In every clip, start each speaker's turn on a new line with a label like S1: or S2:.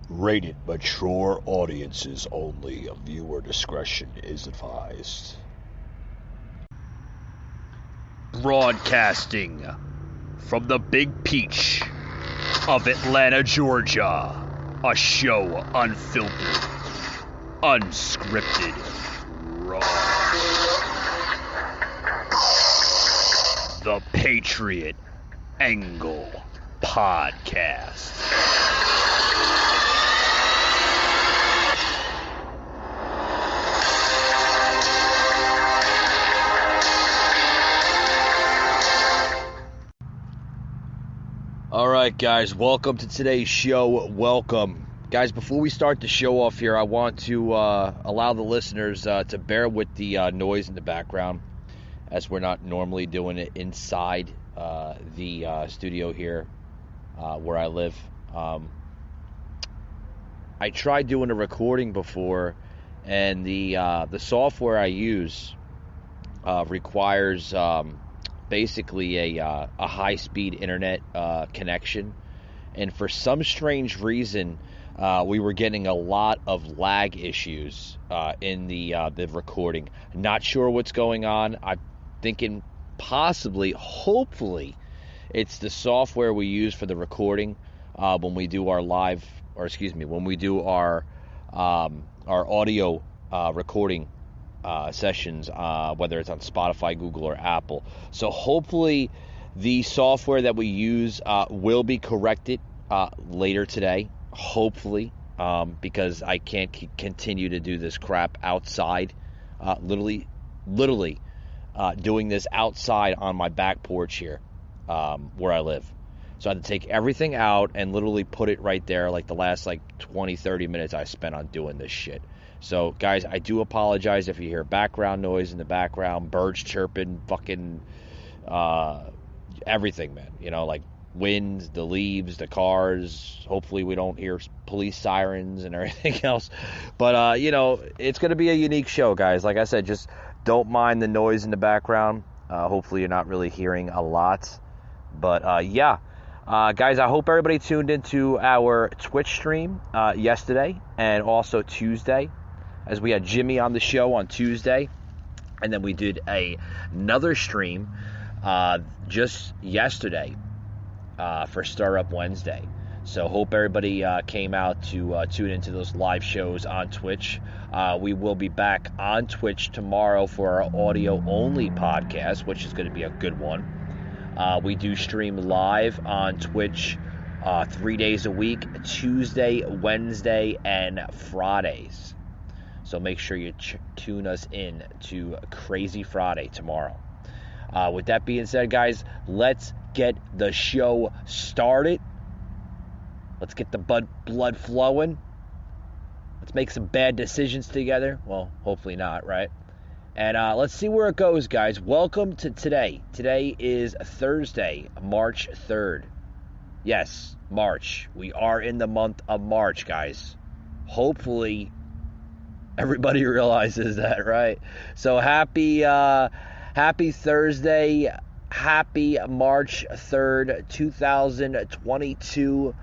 S1: Rated mature audiences only. Viewer discretion is advised. Broadcasting from the Big Peach of Atlanta, Georgia. A show unfiltered, unscripted, raw. The Patriot Angle Podcast. Alright guys, welcome to today's show. Welcome. Guys, before we start the show off here, I want to allow the listeners to bear with the noise in the background, as we're not normally doing it inside the studio here where I live. I tried doing a recording before, and the software I use requires basically a high-speed internet connection, and for some strange reason we were getting a lot of lag issues in the recording. Not sure what's going on. I'm thinking possibly, hopefully, it's the software we use for the recording when we do our live, or excuse me, when we do our audio recording sessions, whether it's on Spotify, Google, or Apple. So hopefully the software that we use will be corrected later today, hopefully, because I can't continue to do this crap outside, literally doing this outside on my back porch here where I live. So I had to take everything out and literally put it right there, like the last 20-30 minutes I spent on doing this shit. So, guys, I do apologize if you hear background noise in the background, birds chirping, fucking everything, man. You know, like winds, the leaves, the cars. Hopefully we don't hear police sirens and everything else. But, you know, it's going to be a unique show, guys. Like I said, just don't mind the noise in the background. Hopefully you're not really hearing a lot. But, yeah. Guys, I hope everybody tuned into our Twitch stream yesterday and also Tuesday, as we had Jimmy on the show on Tuesday, and then we did another stream just yesterday for Startup Wednesday. So hope everybody came out to tune into those live shows on Twitch. We will be back on Twitch tomorrow for our audio-only podcast, which is going to be a good one. We do stream live on Twitch 3 days a week, Tuesday, Wednesday, and Fridays. So make sure you tune us in to Crazy Friday tomorrow. With that being said, guys, let's get the show started. Let's get the blood flowing. Let's make some bad decisions together. Well, hopefully not, right? And let's see where it goes, guys. Welcome to today. Today is Thursday, March 3rd. Yes, March. We are in the month of March, guys. Hopefully everybody realizes that, right? So happy Thursday. Happy March 3rd, 2022.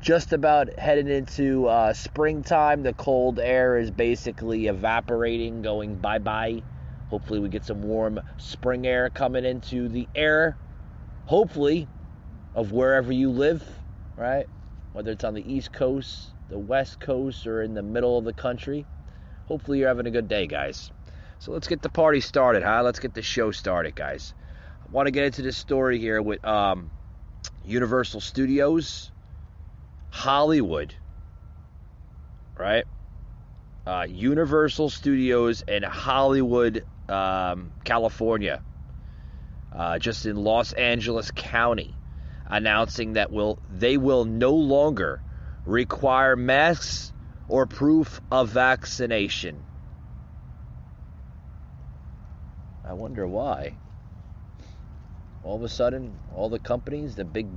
S1: Just about headed into springtime. The cold air is basically evaporating, going bye-bye. Hopefully we get some warm spring air coming into the air, hopefully, of wherever you live, right? Whether it's on the East Coast, the West Coast, or in the middle of the country. Hopefully you're having a good day, guys. So let's get the party started, huh? Let's get the show started, guys. I want to get into this story here with Universal Studios Hollywood, right? Universal Studios in Hollywood, California, just in Los Angeles County, announcing that they will no longer require masks or proof of vaccination. I wonder why. All of a sudden, all the companies, the big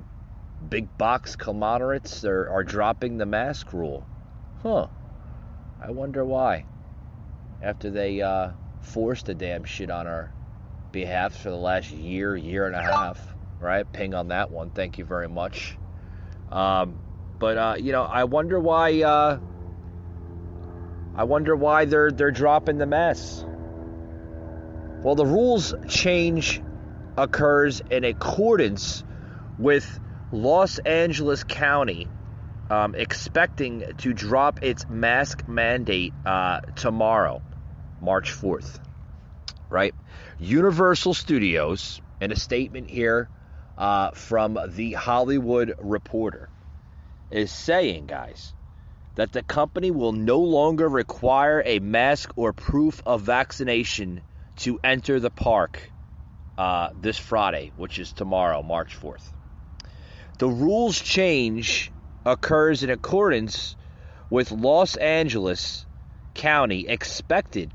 S1: box conglomerates are dropping the mask rule. Huh. I wonder why. After they forced the damn shit on our behalf for the last year and a half. Right? Ping on that one. Thank you very much. But I wonder why. I wonder why they're dropping the masks. Well, the rules change occurs in accordance with Los Angeles County expecting to drop its mask mandate tomorrow, March 4th. Right? Universal Studios, in a statement here from the Hollywood Reporter, is saying, guys, that the company will no longer require a mask or proof of vaccination to enter the park this Friday, which is tomorrow, March 4th. The rules change occurs in accordance with Los Angeles County expected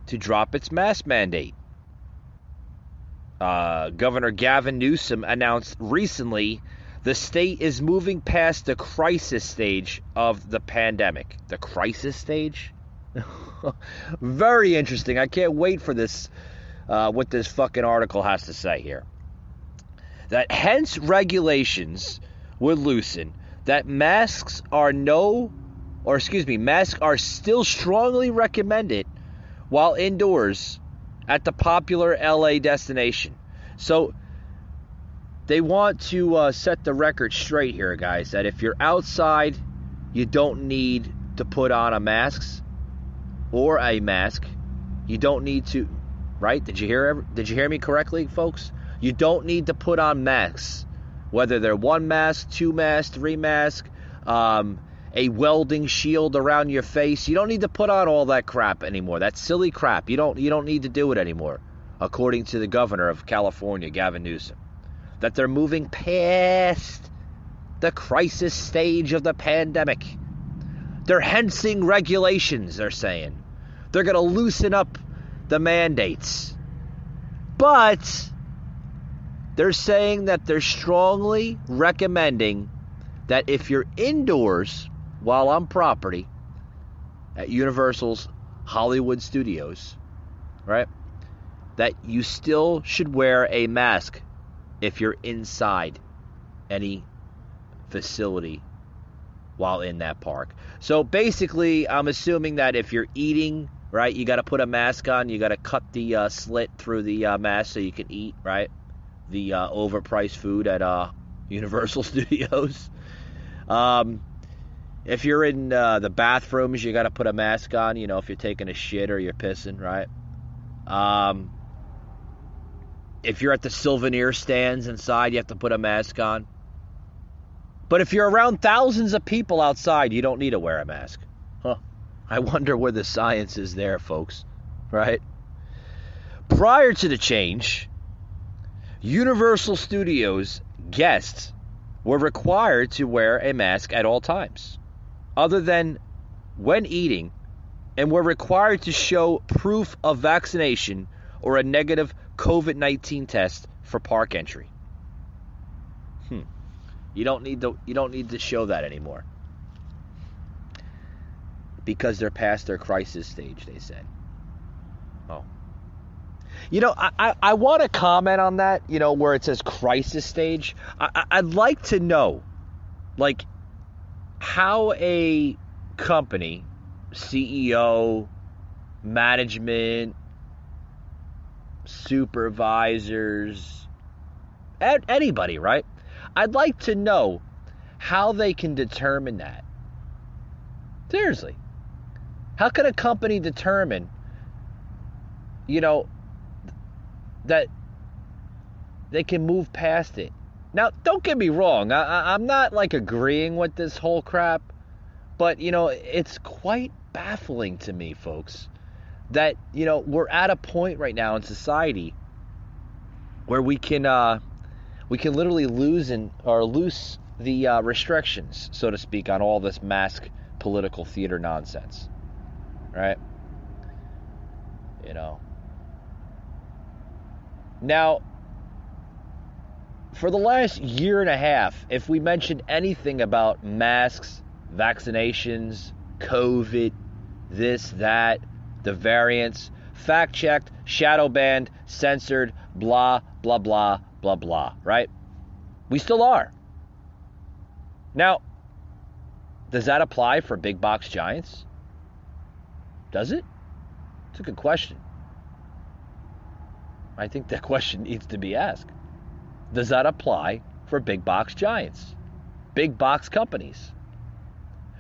S1: to drop its mask mandate. Governor Gavin Newsom announced recently the state is moving past the crisis stage of the pandemic. The crisis stage? Very interesting. I can't wait for this, what this fucking article has to say here. That hence regulations would loosen, that masks are still strongly recommended while indoors at the popular LA destination. So they want to set the record straight here, guys, that if you're outside, you don't need to put on a mask or a mask. You don't need to, right? Did you hear me correctly, folks? You don't need to put on masks, whether they're 1 mask, 2 masks, 3 masks, a welding shield around your face. You don't need to put on all that crap anymore. That's silly crap. You don't need to do it anymore, according to the governor of California, Gavin Newsom. That they're moving past the crisis stage of the pandemic. They're hensing regulations, they're saying. They're going to loosen up the mandates. But they're saying that they're strongly recommending that if you're indoors while on property at Universal's Hollywood Studios, right, that you still should wear a mask if you're inside any facility while in that park. So basically, I'm assuming that if you're eating, right, you got to put a mask on. You got to cut the slit through the mask so you can eat, right, the overpriced food at Universal Studios. If you're in the bathrooms, you got to put a mask on, if you're taking a shit or you're pissing, right? If you're at the souvenir stands inside, you have to put a mask on. But if you're around thousands of people outside, you don't need to wear a mask. Huh. I wonder where the science is there, folks. Right? Prior to the change, Universal Studios guests were required to wear a mask at all times, other than when eating, and were required to show proof of vaccination or a negative COVID-19 test for park entry. You don't need to show that anymore, because they're past their crisis stage, they said. Oh. I want to comment on that, where it says crisis stage. I'd like to know, like, how a company, CEO, management, supervisors, anybody, right? I'd like to know how they can determine that. Seriously. How can a company determine, that they can move past it? Now, don't get me wrong. I'm not, like, agreeing with this whole crap. But, it's quite baffling to me, folks, that, we're at a point right now in society where we can literally loose the restrictions, so to speak, on all this mask political theater nonsense, right? Now, for the last year and a half, if we mentioned anything about masks, vaccinations, COVID, this, that, the variants, fact-checked, shadow banned, censored, blah, blah, blah, blah, blah, right? We still are. Now, Does that apply for big box giants? Does it? It's a good question. I think that question needs to be asked. Does that apply for big box giants? Big box companies?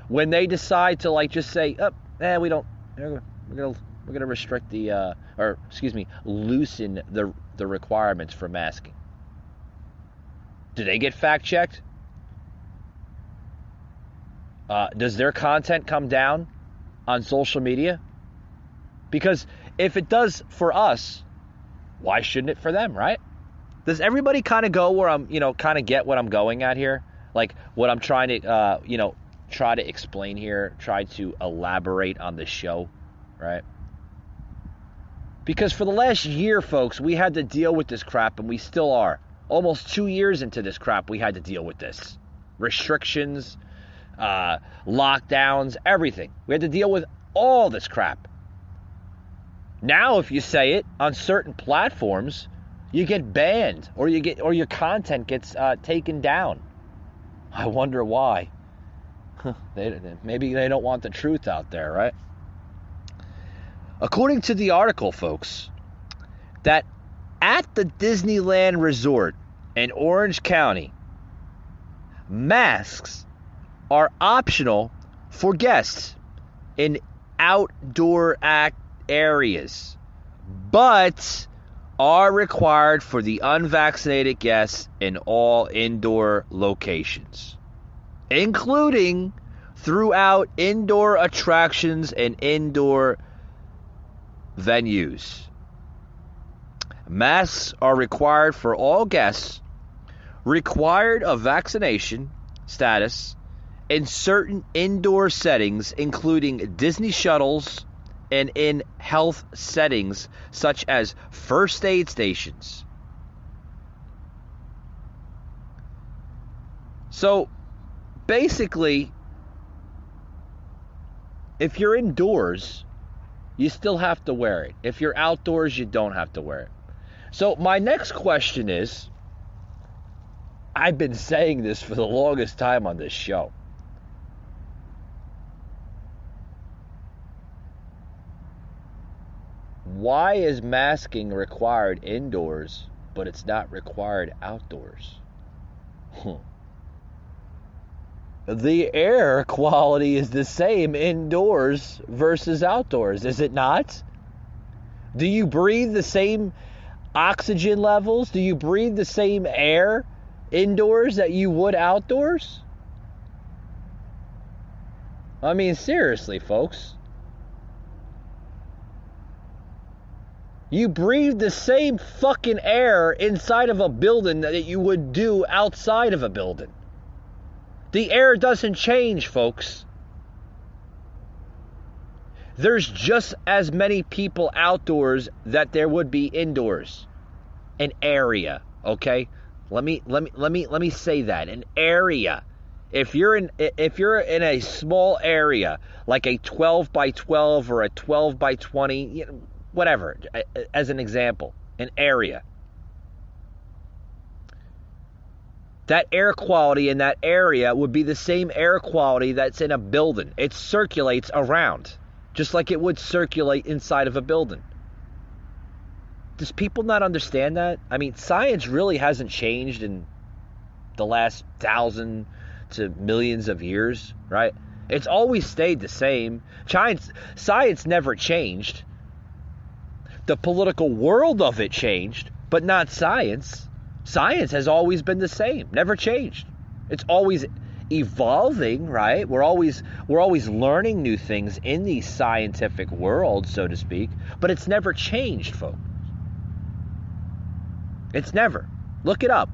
S1: When they decide to just say, we don't, we're gonna restrict loosen the requirements for masking. Do they get fact checked? Does their content come down on social media? Because if it does for us, why shouldn't it for them, right? Does everybody kind of go where I'm, kind of get what I'm going at here? Like what I'm trying to, try to explain here, try to elaborate on the show, right? Because for the last year, folks, we had to deal with this crap, and we still are. Almost 2 years into this crap, we had to deal with this. Restrictions, lockdowns, everything. We had to deal with all this crap. Now, if you say it on certain platforms, you get banned, or your content gets taken down. I wonder why. Maybe they don't want the truth out there, right? According to the article, folks, that at the Disneyland Resort in Orange County, masks are optional for guests in outdoor areas, but are required for the unvaccinated guests in all indoor locations, including throughout indoor attractions and indoor venues. Masks are required for all guests required of vaccination status in certain indoor settings, including Disney shuttles, and in health settings such as first aid stations. So basically, if you're indoors, you still have to wear it. If you're outdoors, you don't have to wear it. So my next question is, I've been saying this for the longest time on this show. Why is masking required indoors, but it's not required outdoors? The air quality is the same indoors versus outdoors, is it not? Do you breathe the same oxygen levels? Do you breathe the same air indoors that you would outdoors? I mean, seriously, folks. You breathe the same fucking air inside of a building that you would do outside of a building. The air doesn't change, folks. There's just as many people outdoors that there would be indoors. An area, okay? Let me say that. An area. If you're in a small area, like a 12 by 12 or a 12 by 20, whatever, as an example, an area. That air quality in that area would be the same air quality that's in a building. It circulates around, just like it would circulate inside of a building. Does people not understand that? I mean, science really hasn't changed in the last 1,000 to millions of years, right? It's always stayed the same. Science never changed. The political world of it changed, but not science. Science has always been the same, never changed. It's always evolving, right? We're always learning new things in the scientific world, so to speak, but it's never changed, folks. It's never. Look it up.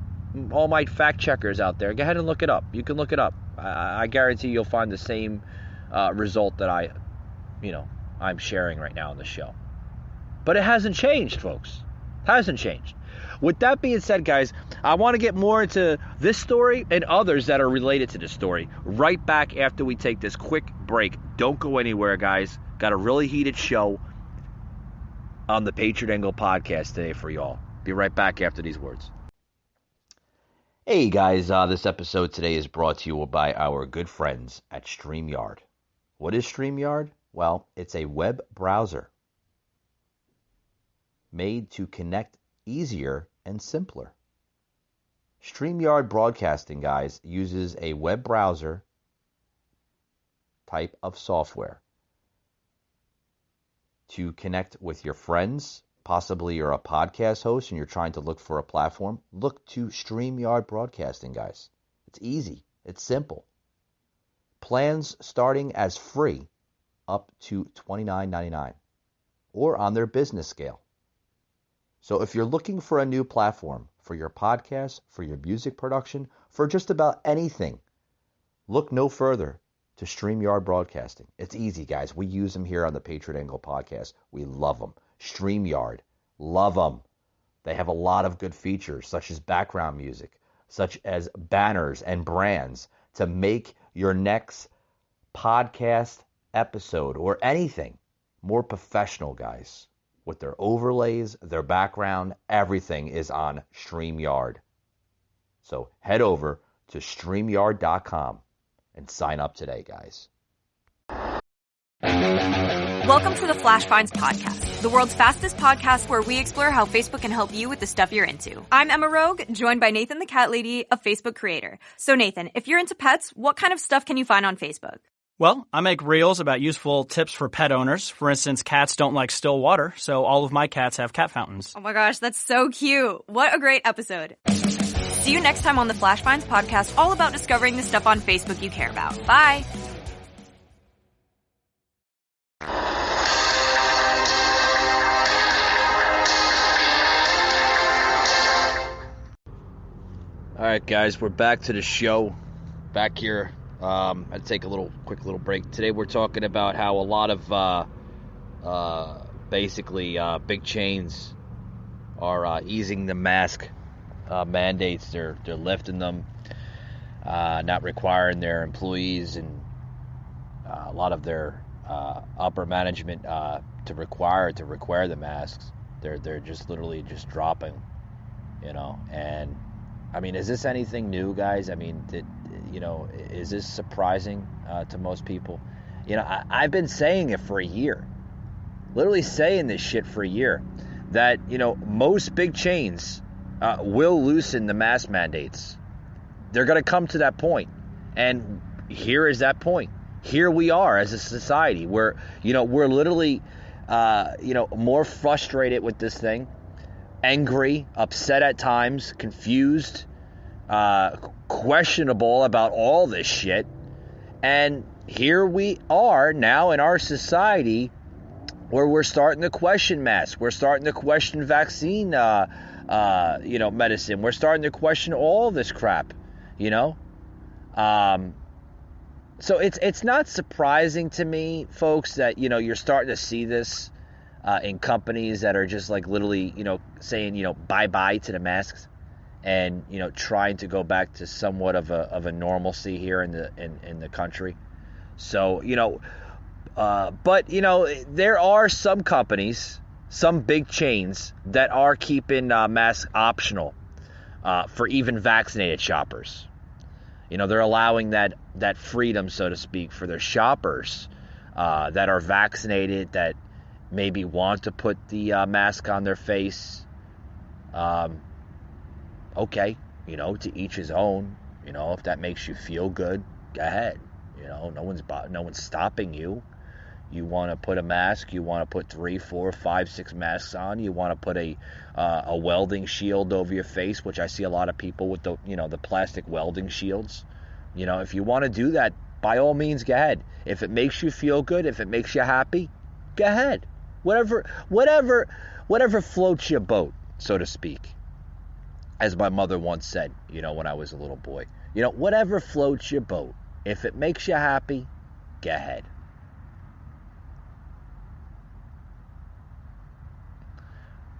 S1: All my fact checkers out there, go ahead and look it up. You can look it up. I guarantee you'll find the same result that I'm sharing right now on the show. But it hasn't changed, folks. It hasn't changed. With that being said, guys, I want to get more into this story and others that are related to this story right back after we take this quick break. Don't go anywhere, guys. Got a really heated show on the Patriot Angle podcast today for y'all. Be right back after these words. Hey guys, this episode today is brought to you by our good friends at StreamYard. What is StreamYard? Well, it's a web browser made to connect easier and simpler. StreamYard Broadcasting, guys, uses a web browser type of software to connect with your friends. Possibly you're a podcast host and you're trying to look for a platform. Look to StreamYard Broadcasting, guys. It's easy. It's simple. Plans starting as free up to $29.99 or on their business scale. So if you're looking for a new platform for your podcast, for your music production, for just about anything, look no further to StreamYard Broadcasting. It's easy, guys. We use them here on the Patriot Angle podcast. We love them. StreamYard. Love them. They have a lot of good features, such as background music, such as banners and brands to make your next podcast episode or anything more professional, guys. With their overlays, their background, everything is on StreamYard. So head over to StreamYard.com and sign up today, guys.
S2: Welcome to the Flash Finds Podcast, the world's fastest podcast where we explore how Facebook can help you with the stuff you're into. I'm Emma Rogue, joined by Nathan the Cat Lady, a Facebook creator. So Nathan, if you're into pets, what kind of stuff can you find on Facebook?
S3: Well, I make reels about useful tips for pet owners. For instance, cats don't like still water, so all of my cats have cat fountains.
S2: Oh my gosh, that's so cute. What a great episode. See you next time on the Flash Finds Podcast, all about discovering the stuff on Facebook you care about. Bye.
S1: All right, guys, we're back to the show. Back here. I'd take a quick little break. Today we're talking about how a lot of big chains are easing the mask mandates. They're lifting them, not requiring their employees and a lot of their upper management to require the masks. They're just literally just dropping, and I mean, is this anything new, guys? I mean, is this surprising to most people? I've been saying it for a year, literally saying this shit for a year, that, most big chains will loosen the mask mandates. They're going to come to that point. And here is that point. Here we are as a society where, we're literally, more frustrated with this thing, angry, upset at times, confused, questionable about all this shit. And here we are now in our society where we're starting to question masks. We're starting to question vaccine, medicine. We're starting to question all this crap, So it's not surprising to me, folks, that, you're starting to see this in companies that are just like literally, saying, bye-bye to the masks and, trying to go back to somewhat of a normalcy here in the country. So, but, there are some companies, some big chains that are keeping masks optional for even vaccinated shoppers. They're allowing that freedom, so to speak, for their shoppers that are vaccinated, that maybe want to put the mask on their face. Okay, to each his own. If that makes you feel good, go ahead. No one's stopping you. You want to put a mask, you want to put 3, 4, 5, 6 masks on, you want to put a welding shield over your face, which I see a lot of people with the plastic welding shields. If you want to do that, by all means, go ahead. If it makes you feel good, if it makes you happy, go ahead. Whatever floats your boat, so to speak. As my mother once said, when I was a little boy, whatever floats your boat. If it makes you happy, go ahead.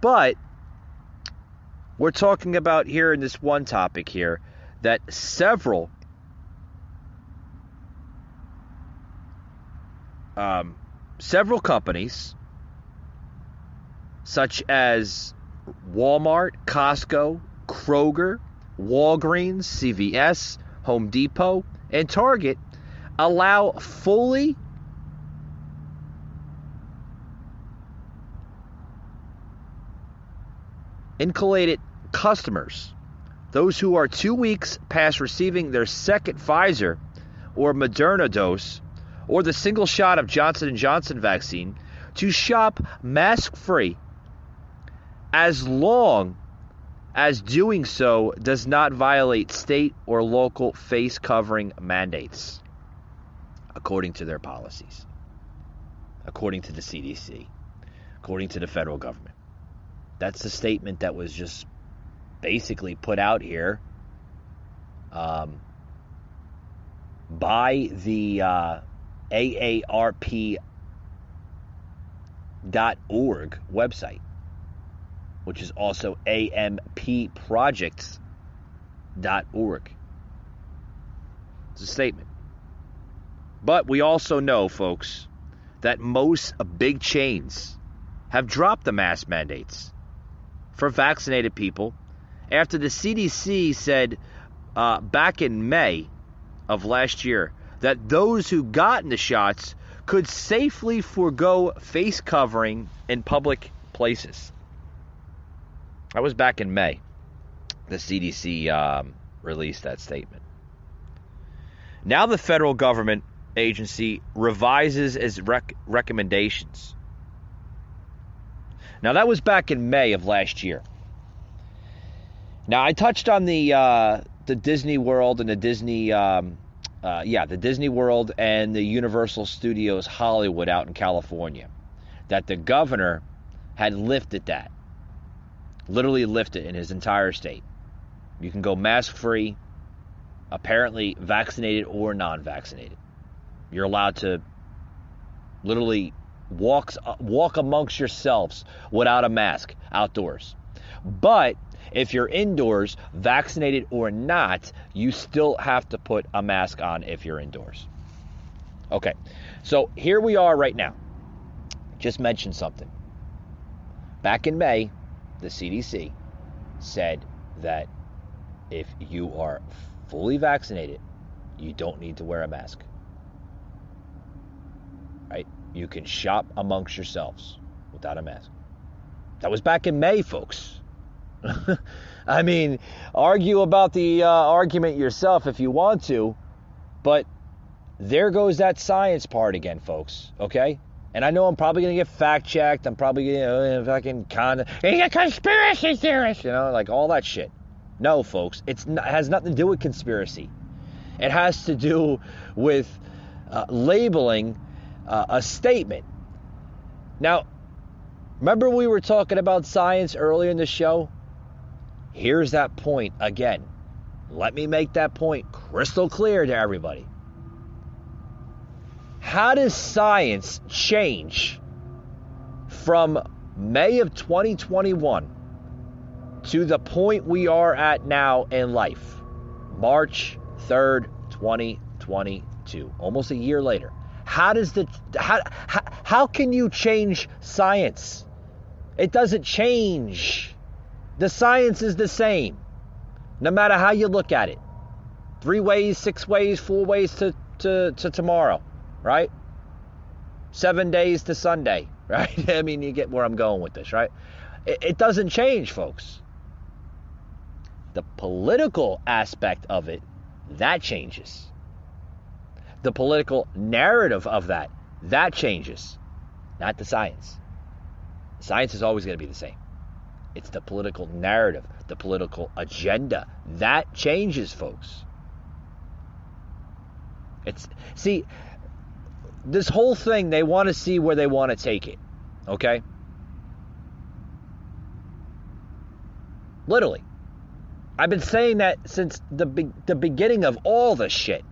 S1: But we're talking about here in this one topic here that several companies, such as Walmart, Costco, Kroger, Walgreens, CVS, Home Depot, and Target allow fully inoculated customers, those who are 2 weeks past receiving their second Pfizer or Moderna dose or the single shot of Johnson & Johnson vaccine, to shop mask-free as long as doing so does not violate state or local face covering mandates, according to their policies, according to the CDC, according to the federal government. That's the statement that was just basically put out here by the AARP.org website, which is also ampprojects.org. It's a statement. But we also know, folks, that most big chains have dropped the mask mandates for vaccinated people after the CDC said back in May of last year that those who gotten the shots could safely forego face covering in public places. That was back in May. The CDC released that statement. Now the federal government agency revises its recommendations. Now that was back in May of last year. Now I touched on the Disney World and the Disney World and the Universal Studios Hollywood out in California, that the governor had lifted that. Literally lifted in his entire state. You can go mask-free, apparently vaccinated or non-vaccinated. You're allowed to literally walk amongst yourselves without a mask outdoors. But if you're indoors, vaccinated or not, you still have to put a mask on if you're indoors. Okay, so here we are right now. Just mentioned something. Back in May, the CDC said that if you are fully vaccinated, you don't need to wear a mask. Right? You can shop amongst yourselves without a mask. That was back in May, folks. I mean, argue about the argument yourself if you want to, but there goes that science part again, folks, okay? And I know I'm probably going to get fact-checked. I'm probably going to fucking he's a conspiracy theorist, like all that shit. No, folks, it has nothing to do with conspiracy. It has to do with labeling a statement. Now, remember we were talking about science earlier in the show? Here's that point again. Let me make that point crystal clear to everybody. How does science change from May of 2021 to the point we are at now in life? March 3rd, 2022. Almost a year later. How can you change science? It doesn't change. The science is the same, no matter how you look at it. 3 ways, 6 ways, 4 ways to tomorrow, right? 7 days to Sunday, right? I mean, you get where I'm going with this, right? It doesn't change, folks. The political aspect of it, that changes. The political narrative of that changes, not the science. Science is always going to be the same. It's the political narrative, the political agenda. That changes, folks. See, this whole thing, they want to see where they want to take it, okay? Literally. I've been saying that since the beginning of all this shit.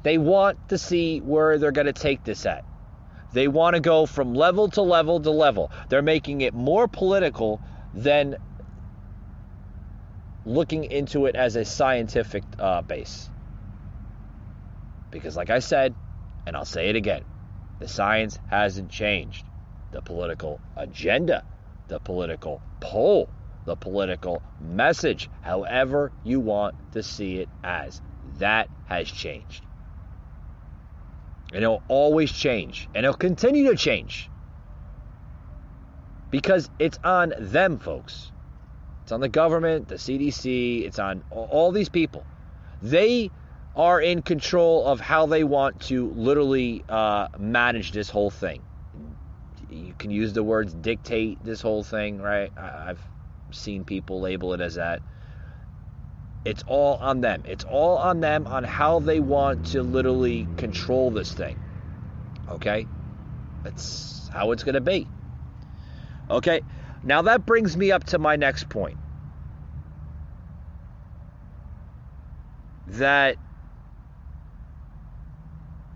S1: They want to see where they're going to take this at. They want to go from level to level to level. They're making it more political than looking into it as a scientific base. Because like I said, and I'll say it again, the science hasn't changed. The political agenda, the political pull the political message, however you want to see it as. That has changed. And it'll always change. And it'll continue to change. Because it's on them, folks. It's on the government, the CDC, it's on all these people. They are in control of how they want to literally manage this whole thing. You can use the words dictate this whole thing, right? I've seen people label it as that. It's all on them. It's all on them on how they want to literally control this thing. Okay? That's how it's going to be. Okay? Now that brings me up to my next point. That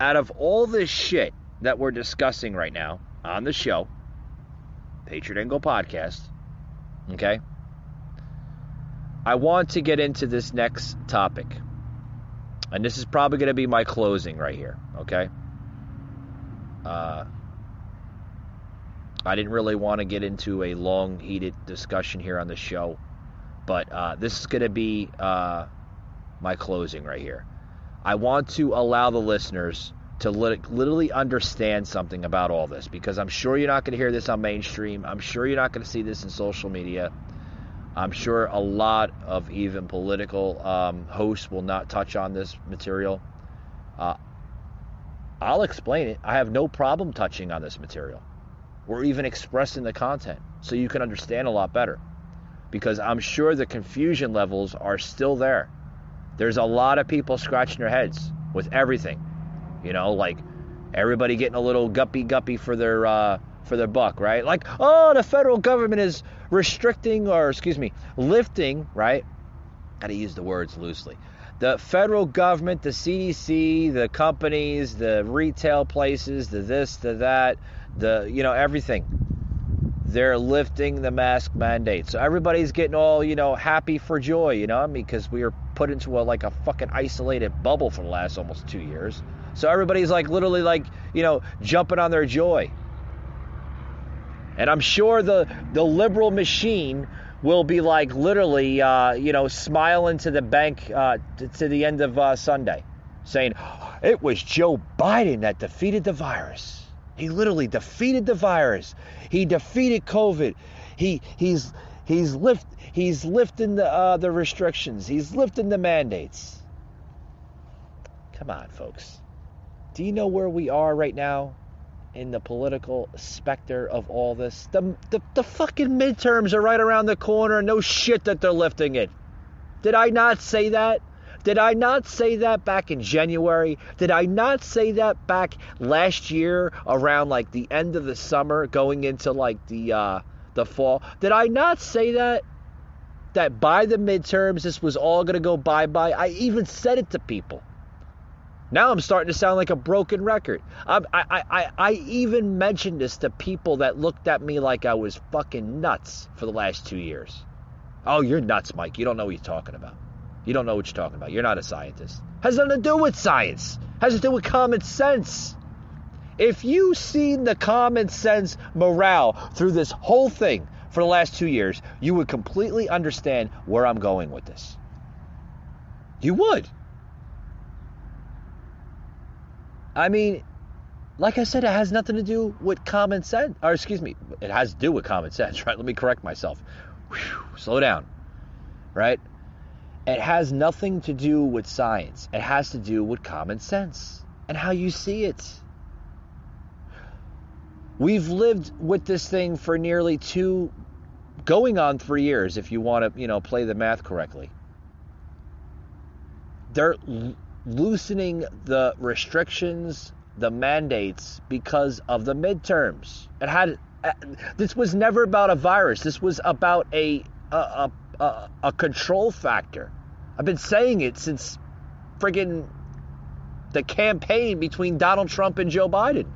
S1: out of all this shit that we're discussing right now on the show, Patriot Angle Podcast, okay, I want to get into this next topic. And this is probably going to be my closing right here, okay? I didn't really want to get into a long, heated discussion here on the show, but this is going to be my closing right here. I want to allow the listeners to literally understand something about all this, because I'm sure you're not going to hear this on mainstream. I'm sure you're not going to see this in social media. I'm sure a lot of even political hosts will not touch on this material. I'll explain it. I have no problem touching on this material or even expressing the content so you can understand a lot better, because I'm sure the confusion levels are still there. There's a lot of people scratching their heads with everything. You know, like everybody getting a little guppy for their buck, right? Like, oh, the federal government is lifting, right? Got to use the words loosely. The federal government, the CDC, the companies, the retail places, the this, the that, everything. They're lifting the mask mandate. So everybody's getting all, happy for joy, because we were put into a fucking isolated bubble for the last almost 2 years. So everybody's literally jumping on their joy. And I'm sure the liberal machine will be literally, smiling to the bank to the end of Sunday, saying, it was Joe Biden that defeated the virus. He literally defeated the virus. He defeated COVID. He's lifting the restrictions. He's lifting the mandates. Come on, folks. Do you know where we are right now in the political specter of all this? The fucking midterms are right around the corner. No shit that they're lifting it. Did I not say that? Did I not say that back in January? Did I not say that back last year around the end of the summer going into the fall? Did I not say that by the midterms this was all going to go bye-bye? I even said it to people. Now I'm starting to sound like a broken record. I even mentioned this to people that looked at me like I was fucking nuts for the last 2 years. Oh, you're nuts, Mike. You don't know what you're talking about. You don't know what you're talking about. You're not a scientist. Has nothing to do with science. Has to do with common sense. If you've seen the common sense morale through this whole thing for the last 2 years, you would completely understand where I'm going with this. You would. I mean, like I said, it has nothing to do with common sense. Or excuse me, it has to do with common sense, right? Let me correct myself. Slow down, right? It has nothing to do with science. It has to do with common sense and how you see it. We've lived with this thing for nearly going on 3 years, if you want to, play the math correctly. They're loosening the restrictions, the mandates, because of the midterms. This was never about a virus. This was about a control factor. I've been saying it since friggin' the campaign between Donald Trump and Joe Biden.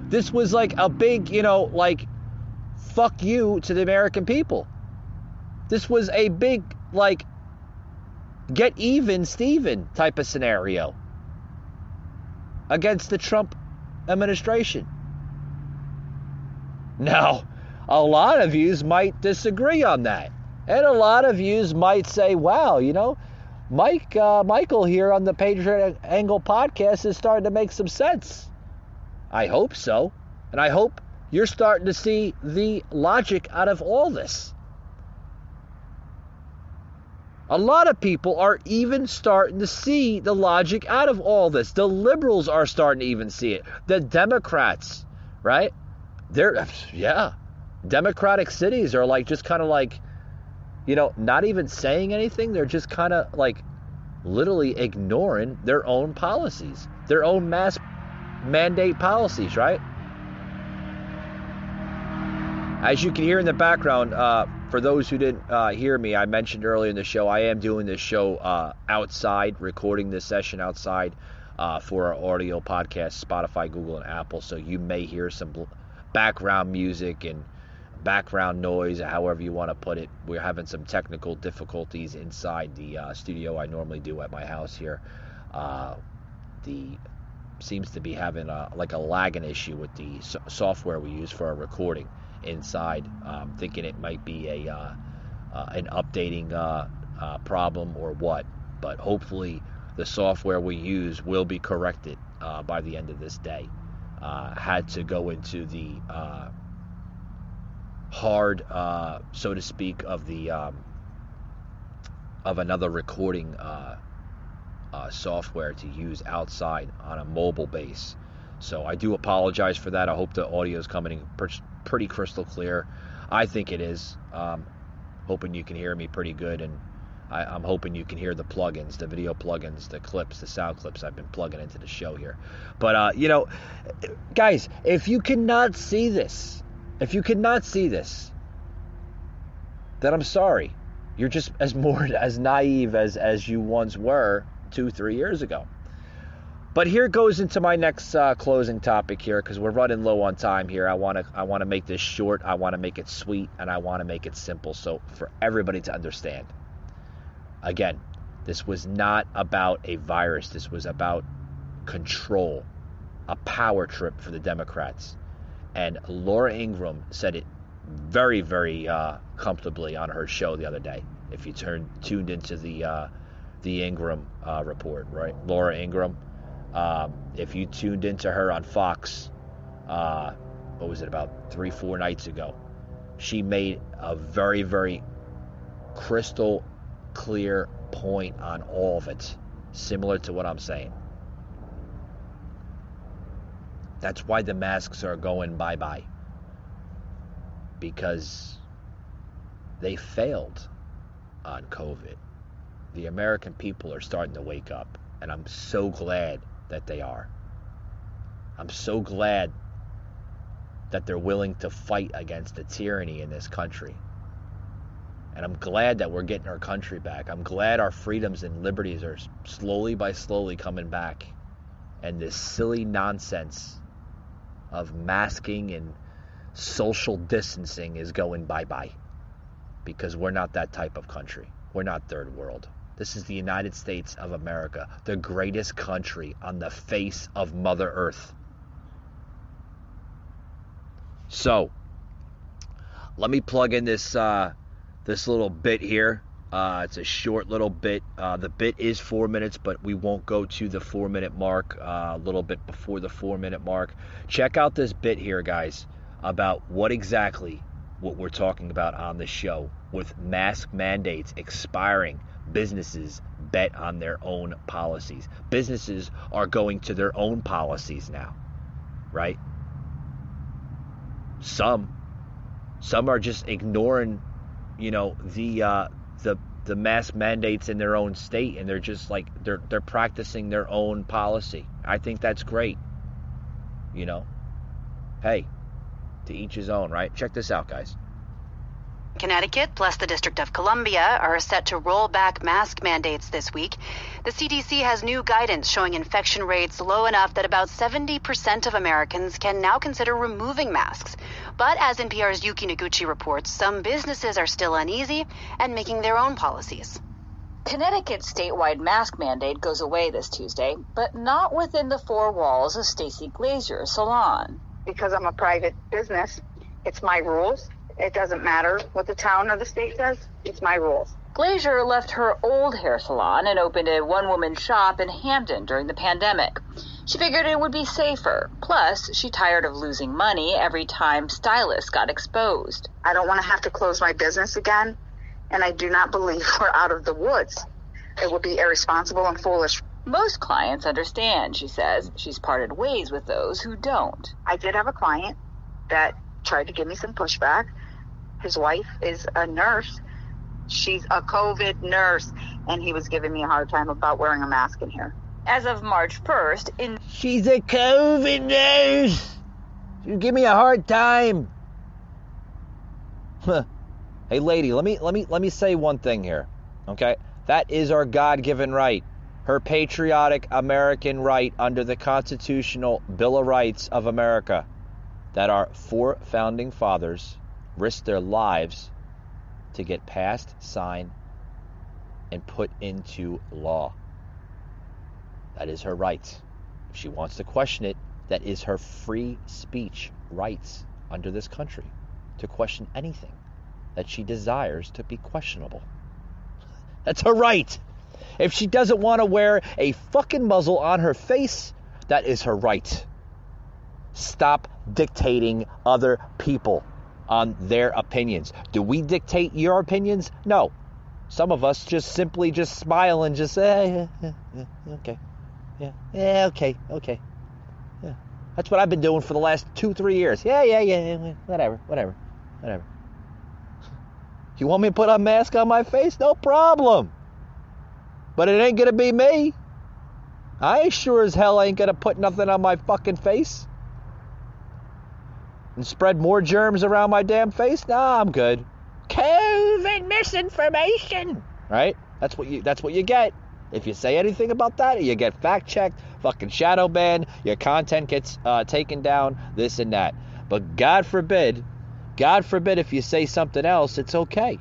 S1: This was a big, fuck you to the American people. This was a big, get even Steven type of scenario against the Trump administration. Now, a lot of yous might disagree on that. And a lot of yous might say, wow, you know, Michael here on the Patriot Angle podcast is starting to make some sense. I hope so. And I hope you're starting to see the logic out of all this. A lot of people are even starting to see the logic out of all this. The liberals are starting to even see it. The Democrats, right? Democratic cities are like just kind of like, you know, not even saying anything. They're just kind of like literally ignoring their own policies, their own mask mandate policies, right? As you can hear in the background, for those who didn't hear me, I mentioned earlier in the show, I am doing this show outside, recording this session outside for our audio podcast, Spotify, Google, and Apple. So you may hear some background music and background noise, however you want to put it. We're having some technical difficulties inside the studio I normally do at my house here. Seems to be having like a lagging issue with the software we use for our recording inside. Thinking it might be an updating problem or what, but hopefully the software we use will be corrected by the end of this day. Had to go into the hard, so to speak, of the of another recording software to use outside on a mobile base. So I do apologize for that. I hope the audio is coming in pretty crystal clear. I think it is. Hoping you can hear me pretty good, and I'm hoping you can hear the plugins, the video plugins, the clips, the sound clips I've been plugging into the show here. But you know, guys, if you cannot see this, then I'm sorry. You're just as naive as you once were 2-3 years ago. But here goes into my next closing topic here, because we're running low on time here. I want to make this short. I want to make it sweet, and I want to make it simple, so for everybody to understand. Again, this was not about a virus. This was about control, a power trip for the Democrats. And Laura Ingraham said it very, very comfortably on her show the other day. If you tuned into the Ingraham report, right? Laura Ingraham. If you tuned into her on Fox, what was it, about 3-4 nights ago, she made a very, very crystal clear point on all of it, similar to what I'm saying. That's why the masks are going bye-bye, because they failed on COVID. The American people are starting to wake up, and I'm so glad that they are. I'm so glad that they're willing to fight against the tyranny in this country. And I'm glad that we're getting our country back. I'm glad our freedoms and liberties are slowly by slowly coming back. And this silly nonsense of masking and social distancing is going bye-bye. Because we're not that type of country. We're not third world. This is the United States of America, the greatest country on the face of Mother Earth. So, let me plug in this little bit here. It's a short little bit. The bit is 4 minutes, but we won't go to the 4-minute mark. A little bit before the 4-minute mark. Check out this bit here, guys, about what we're talking about on the show with mask mandates expiring. Businesses bet on their own policies. Businesses are going to their own policies now, right? Some are just ignoring, you know, the mask mandates in their own state, and they're just like they're practicing their own policy. I think that's great. You know, hey, to each his own, right? Check this out, guys.
S4: Connecticut plus the District of Columbia are set to roll back mask mandates this week. The CDC has new guidance showing infection rates low enough that about 70% of Americans can now consider removing masks. But as NPR's Yuki Noguchi reports, some businesses are still uneasy and making their own policies.
S5: Connecticut's statewide mask mandate goes away this Tuesday, but not within the four walls of Stacy Glazier's salon.
S6: Because I'm a private business, it's my rules. It doesn't matter what the town or the state says. It's my rules.
S5: Glazier left her old hair salon and opened a one-woman shop in Hampton during the pandemic. She figured it would be safer. Plus, she tired of losing money every time stylists got exposed.
S6: I don't want to have to close my business again, and I do not believe we're out of the woods. It would be irresponsible and foolish.
S5: Most clients understand, she says. She's parted ways with those who don't.
S6: I did have a client that tried to give me some pushback. His wife is a nurse. She's a COVID nurse, and he was giving me a hard time about wearing a mask in here.
S5: As of March 1st,
S1: She's a COVID nurse. You give me a hard time. Hey, lady, let me say one thing here, okay? That is our God-given right, her patriotic American right under the Constitutional Bill of Rights of America, that our 4 founding fathers risked their lives to get passed, signed, and put into law. That is her right. If she wants to question it, that is her free speech rights under this country, to question anything that she desires to be questionable. That's her right. If she doesn't want to wear a fucking muzzle on her face, that is her right. Stop dictating other people on their opinions. Do we dictate your opinions? No. Some of us just simply just smile and just say, okay. Yeah, okay. Yeah. That's what I've been doing for the last 2-3 years. Yeah, whatever. You want me to put a mask on my face? No problem. But it ain't gonna be me. I ain't sure as hell ain't gonna put nothing on my fucking face and spread more germs around my damn face. Nah, I'm good. COVID misinformation, right? That's what you get. If you say anything about that, you get fact-checked, fucking shadow banned, your content gets taken down, this and that. But God forbid if you say something else, it's okay.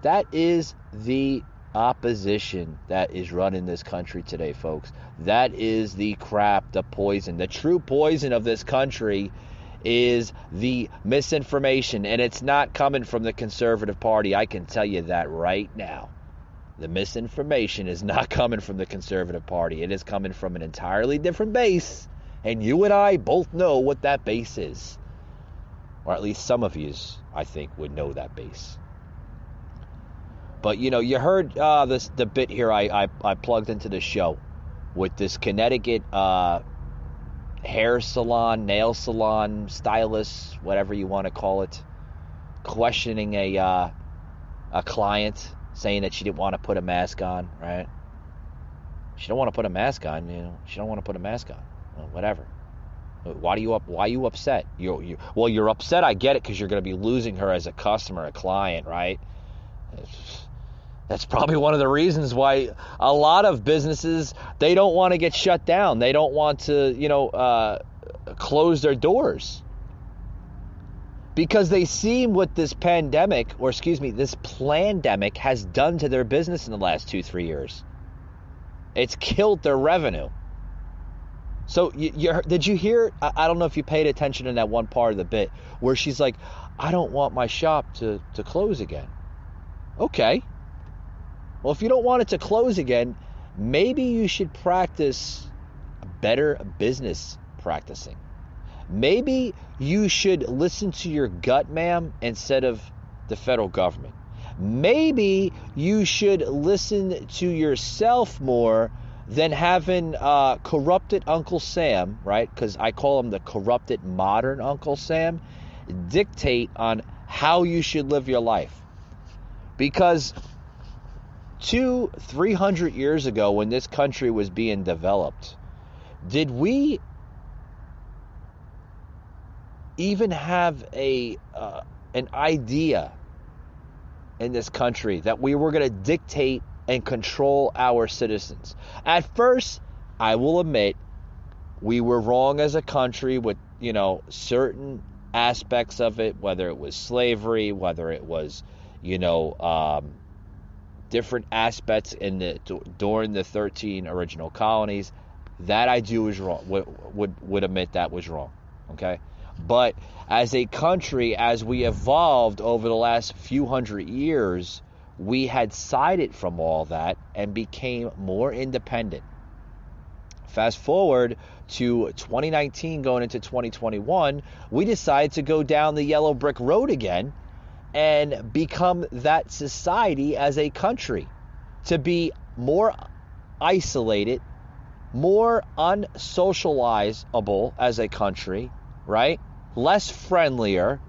S1: That is the opposition that is running this country today, folks. That is the crap, the poison. The true poison of this country is the misinformation, and it's not coming from the Conservative Party. I can tell you that right now. The misinformation is not coming from the Conservative Party. It is coming from an entirely different base. And you and I both know what that base is. Or at least some of you, I think, would know that base. But, you heard the bit here I plugged into the show with this Connecticut hair salon, nail salon, stylist, whatever you want to call it, questioning a client, saying that she didn't want to put a mask on, right? She don't want to put a mask on, She don't want to put a mask on. Well, whatever. Why are you upset? You're upset, I get it, because you're going to be losing her as a customer, a client, right? That's probably one of the reasons why a lot of businesses, they don't want to get shut down. They don't want to, close their doors. Because they see what this pandemic, this plandemic has done to their business in the last 2-3 years. It's killed their revenue. So did you hear, I don't know if you paid attention in that one part of the bit, where she's like, I don't want my shop to close again. Okay. Well, if you don't want it to close again, maybe you should practice better business practicing. Maybe you should listen to your gut, ma'am, instead of the federal government. Maybe you should listen to yourself more than having corrupted Uncle Sam, right? Because I call him the corrupted modern Uncle Sam, dictate on how you should live your life. Because 200-300 years ago, when this country was being developed, did we even have an idea in this country that we were going to dictate and control our citizens? At first, I will admit, we were wrong as a country with, certain aspects of it, whether it was slavery, whether it was, different aspects during the 13 original colonies. That I do is wrong. Would admit that was wrong. Okay? But as a country, as we evolved over the last few hundred years, we had sided from all that and became more independent. Fast forward to 2019 going into 2021, we decided to go down the yellow brick road again and become that society as a country, to be more isolated, more unsocializable as a country, right? Less friendlier,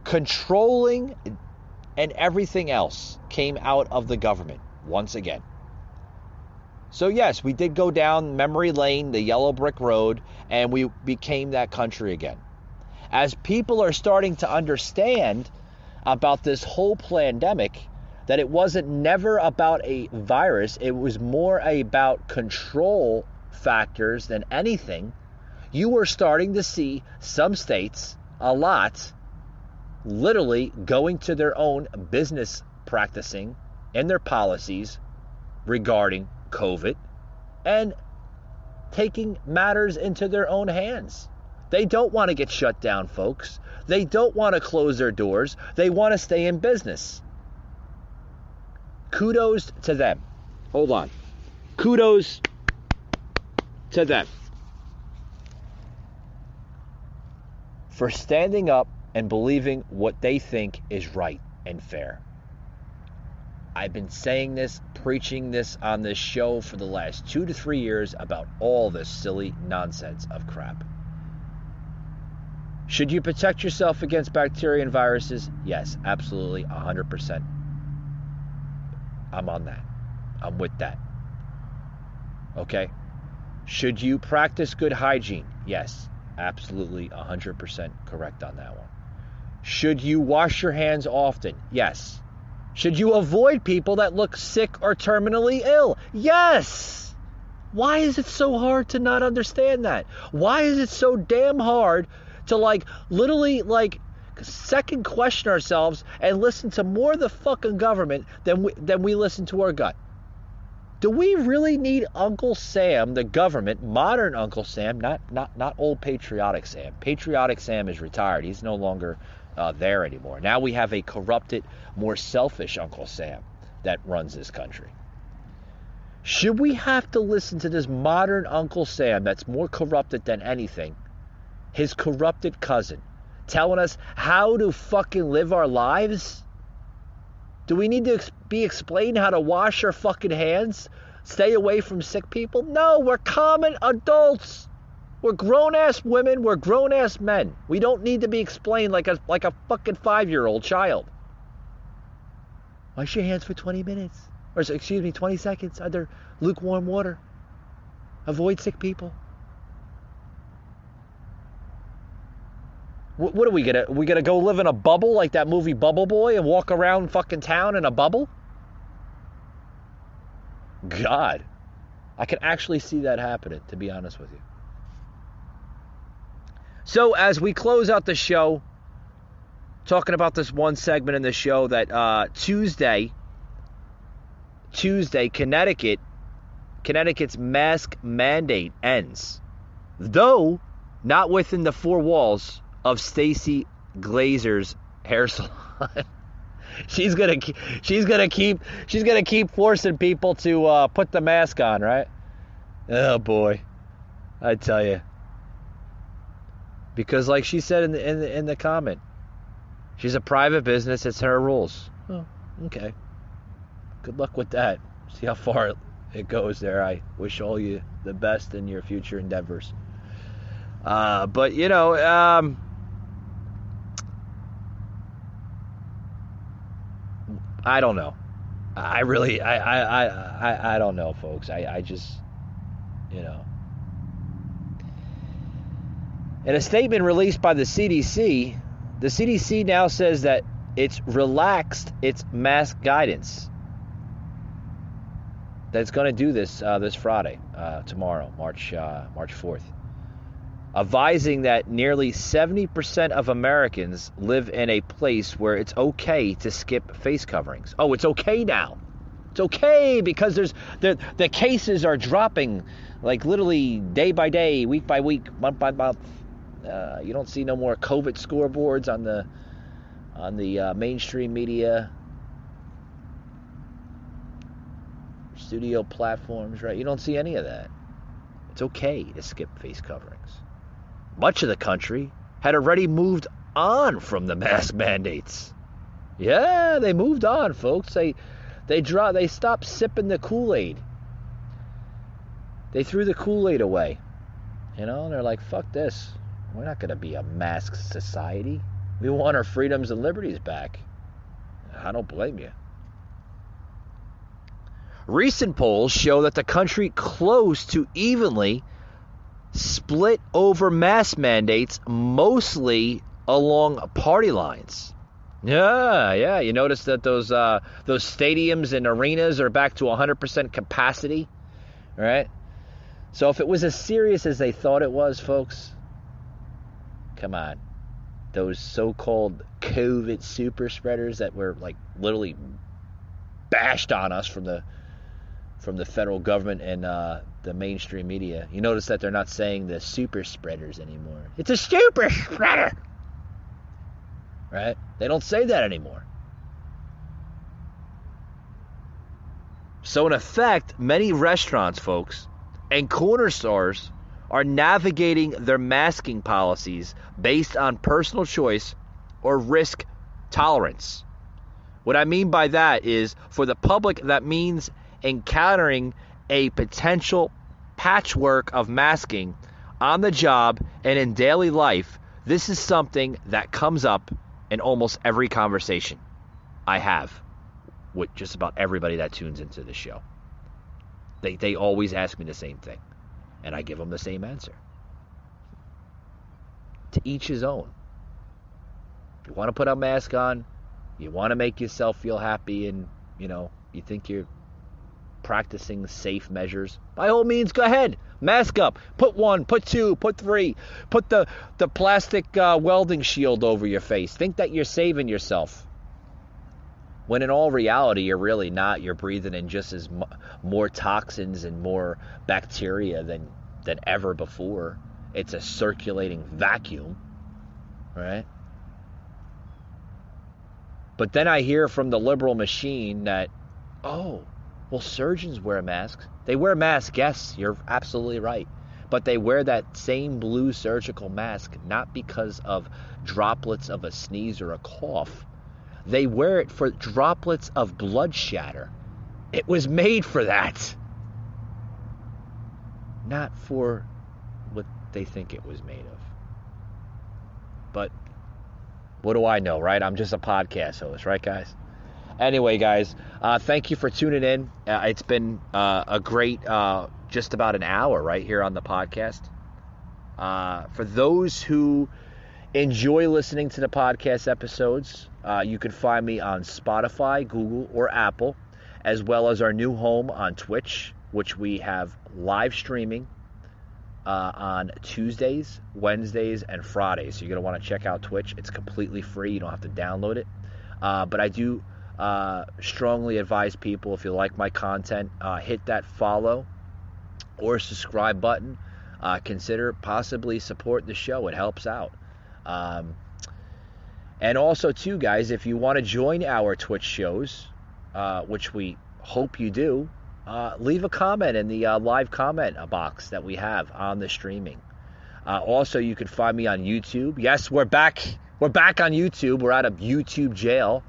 S1: controlling, and everything else came out of the government once again. So yes, we did go down memory lane, the yellow brick road, and we became that country again. As people are starting to understand about this whole pandemic, that it wasn't never about a virus, it was more about control factors than anything, you were starting to see some states, a lot, literally going to their own business practicing and their policies regarding COVID and taking matters into their own hands. They don't want to get shut down, folks. They don't want to close their doors. They want to stay in business. Kudos to them. Hold on. Kudos to them for standing up and believing what they think is right and fair. I've been saying this, preaching this on this show for the last 2 to 3 years about all this silly nonsense of crap. Should you protect yourself against bacteria and viruses? Yes, absolutely, 100%. I'm on that. I'm with that. Okay? Should you practice good hygiene? Yes, absolutely, 100% correct on that one. Should you wash your hands often? Yes. Should you avoid people that look sick or terminally ill? Yes! Why is it so hard to not understand that? Why is it so damn hard to literally second question ourselves and listen to more of the fucking government than we listen to our gut? Do we really need Uncle Sam, the government, modern Uncle Sam, not old patriotic Sam? Patriotic Sam is retired. He's no longer there anymore. Now we have a corrupted, more selfish Uncle Sam that runs this country. Should we have to listen to this modern Uncle Sam that's more corrupted than anything, his corrupted cousin, telling us how to fucking live our lives? Do we need to be explained how to wash our fucking hands? Stay away from sick people? No, we're common adults. We're grown-ass women. We're grown-ass men. We don't need to be explained like a fucking 5-year-old child. Wash your hands for 20 minutes. Or, 20 seconds under lukewarm water. Avoid sick people. What are we gonna go live in a bubble like that movie Bubble Boy and walk around fucking town in a bubble? God, I can actually see that happening, to be honest with you. So as we close out the show, talking about this one segment in the show that Tuesday, Connecticut's mask mandate ends, though not within the four walls of Stacy Glazer's hair salon. She's gonna keep forcing people to put the mask on, right? Oh boy, I tell you. Because like she said in the comment, she's a private business. It's her rules. Oh, okay. Good luck with that. See how far it goes there. I wish all you the best in your future endeavors. But you know, I don't know. I don't know, folks. I just, you know. In a statement released by the CDC now says that it's relaxed its mask guidance. That's going to do this Friday, tomorrow, March 4th. Advising that nearly 70% of Americans live in a place where it's okay to skip face coverings. Oh, it's okay now. It's okay because the cases are dropping like literally day by day, week by week, month by month. You don't see no more COVID scoreboards on the mainstream media, studio platforms, right? You don't see any of that. It's okay to skip face coverings. Much of the country had already moved on from the mask mandates. Yeah, they moved on, folks. They stopped sipping the Kool-Aid. They threw the Kool-Aid away. You know, and they're like, fuck this. We're not going to be a masked society. We want our freedoms and liberties back. I don't blame you. Recent polls show that the country close to evenly split over mask mandates, mostly along party lines. Yeah. You notice that those stadiums and arenas are back to 100% capacity, right? So if it was as serious as they thought it was, folks, come on. Those so-called COVID super spreaders that were like literally bashed on us from the federal government and the mainstream media. You notice that they're not saying the super spreaders anymore. It's a super spreader, right? They don't say that anymore. So in effect, many restaurants, folks, and corner stores are navigating their masking policies based on personal choice or risk tolerance. What I mean by that is, for the public, that means encountering a potential patchwork of masking on the job and in daily life. This is something that comes up in almost every conversation I have with just about everybody that tunes into the show. They always ask me the same thing, and I give them the same answer. To each his own. If you want to put a mask on, you want to make yourself feel happy, and you think you're practicing safe measures, by all means, go ahead. Mask up. Put 1, put 2, put 3. Put the plastic welding shield over your face. Think that you're saving yourself. When in all reality, you're really not. You're breathing in just as more toxins and more bacteria than ever before. It's a circulating vacuum, right? But then I hear from the liberal machine that, well, surgeons wear masks. They wear masks, yes, you're absolutely right. But they wear that same blue surgical mask not because of droplets of a sneeze or a cough. They wear it for droplets of blood shatter. It was made for that. Not for what they think it was made of. But what do I know, right? I'm just a podcast host, right, guys? Anyway, guys, thank you for tuning in. It's been a great just about an hour right here on the podcast. For those who enjoy listening to the podcast episodes, you can find me on Spotify, Google, or Apple, as well as our new home on Twitch, which we have live streaming on Tuesdays, Wednesdays, and Fridays. So you're going to want to check out Twitch. It's completely free. You don't have to download it. But I do strongly advise people, if you like my content, hit that follow or subscribe button. Consider possibly support the show. It helps out. And also, too, guys, if you want to join our Twitch shows, which we hope you do, leave a comment in the live comment box that we have on the streaming. Also, you can find me on YouTube. Yes, we're back. We're back on YouTube. We're out of YouTube jail,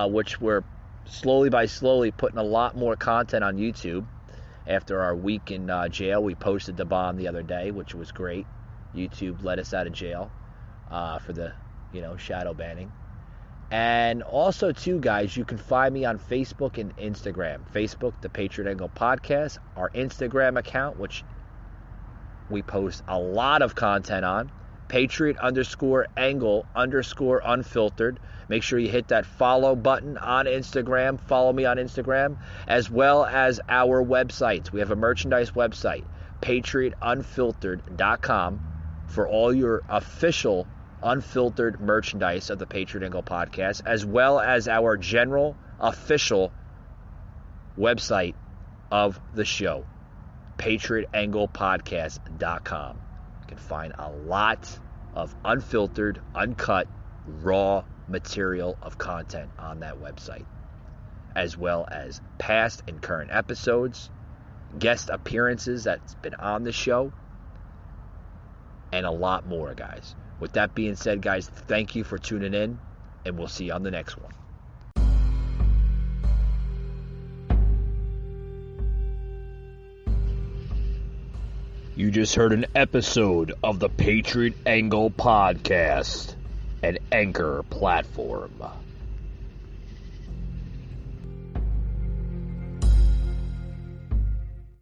S1: which we're slowly putting a lot more content on YouTube. After our week in jail, we posted the bomb the other day, which was great. YouTube let us out of jail for the shadow banning. And also, too, guys, you can find me on Facebook and Instagram. Facebook, the Patriot Angle Podcast. Our Instagram account, which we post a lot of content on. Patriot_Angle_Unfiltered. Make sure you hit that follow button on Instagram. Follow me on Instagram, as well as our websites. We have a merchandise website, PatriotUnfiltered.com, for all your official unfiltered merchandise of the Patriot Angle Podcast, as well as our general official website of the show, PatriotAnglePodcast.com. You can find a lot of unfiltered, uncut, raw material of content on that website, as well as past and current episodes, guest appearances that's been on the show, and a lot more, guys. With that being said, guys, thank you for tuning in, and we'll see you on the next one. You just heard an episode of the Patriot Angle Podcast, an Anchor platform.